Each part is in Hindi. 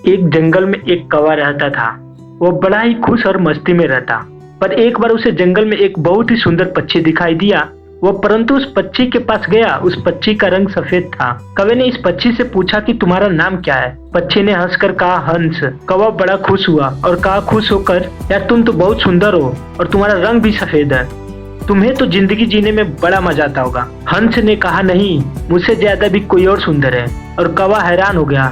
एक जंगल में एक कौवा रहता था। वो बड़ा ही खुश और मस्ती में रहता। पर एक बार उसे जंगल में एक बहुत ही सुंदर पक्षी दिखाई दिया। वो परंतु उस पक्षी के पास गया। उस पक्षी का रंग सफेद था। कौवे ने इस पक्षी से पूछा कि तुम्हारा नाम क्या है। पक्षी ने हंसकर कहा हंस। कौवा बड़ा खुश हुआ और कहा खुश होकर, यार तुम तो बहुत सुंदर हो और तुम्हारा रंग भी सफेद है, तुम्हें तो जिंदगी जीने में बड़ा मजा आता होगा। हंस ने कहा नहीं, मुझसे ज्यादा भी कोई और सुंदर है। और कौवा हैरान हो गया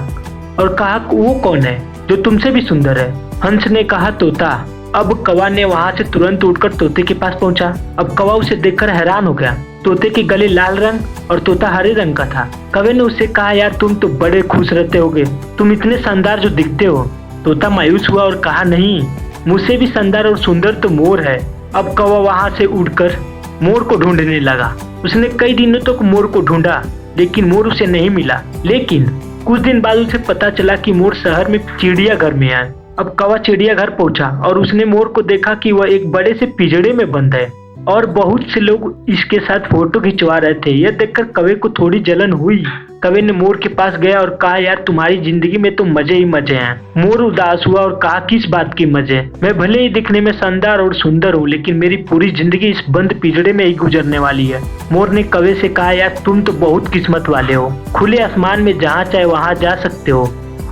और कहा वो कौन है जो तुमसे भी सुंदर है। हंस ने कहा तोता। अब कौवा ने वहां से तुरंत उड़कर तोते के पास पहुंचा। अब कौवा उसे देखकर हैरान हो गया। तोते के गले लाल रंग और तोता हरे रंग का था। कौवे ने उससे कहा यार तुम तो बड़े खुश रहते होगे, तुम इतने शानदार जो दिखते हो। तोता मायूस हुआ और कहा नहीं, मुझसे भी शानदार और सुंदर तो मोर है। अब कौवा वहां से उड़कर मोर को ढूंढने लगा। उसने कई दिनों तक मोर को ढूंढा लेकिन मोर उसे नहीं मिला। लेकिन कुछ दिन बाद उसे पता चला कि मोर शहर में चिड़ियाघर में है। अब कौवा चिड़ियाघर पहुंचा और उसने मोर को देखा कि वह एक बड़े से पिंजड़े में बंद है और बहुत से लोग इसके साथ फोटो खिंचवा रहे थे। यह देखकर कौवे को थोड़ी जलन हुई। कौवे ने मोर के पास गया और कहा यार तुम्हारी जिंदगी में तो मजे ही मजे हैं। मोर उदास हुआ और कहा किस बात की मजे, मैं भले ही दिखने में शानदार और सुंदर हूँ लेकिन मेरी पूरी जिंदगी इस बंद पिंजड़े में ही गुजरने वाली है। मोर ने कौवे से कहा यार तुम तो बहुत किस्मत वाले हो, खुले आसमान में जहाँ चाहे वहाँ जा सकते हो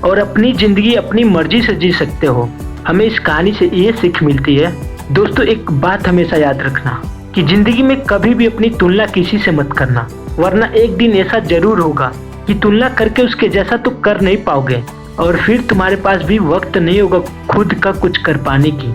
और अपनी जिंदगी अपनी मर्जी से जी सकते हो। हमें इस कहानी से ये सीख मिलती है दोस्तों, एक बात हमेशा याद रखना कि जिंदगी में कभी भी अपनी तुलना किसी से मत करना, वरना एक दिन ऐसा जरूर होगा कि तुलना करके उसके जैसा तो कर नहीं पाओगे और फिर तुम्हारे पास भी वक्त नहीं होगा खुद का कुछ कर पाने की।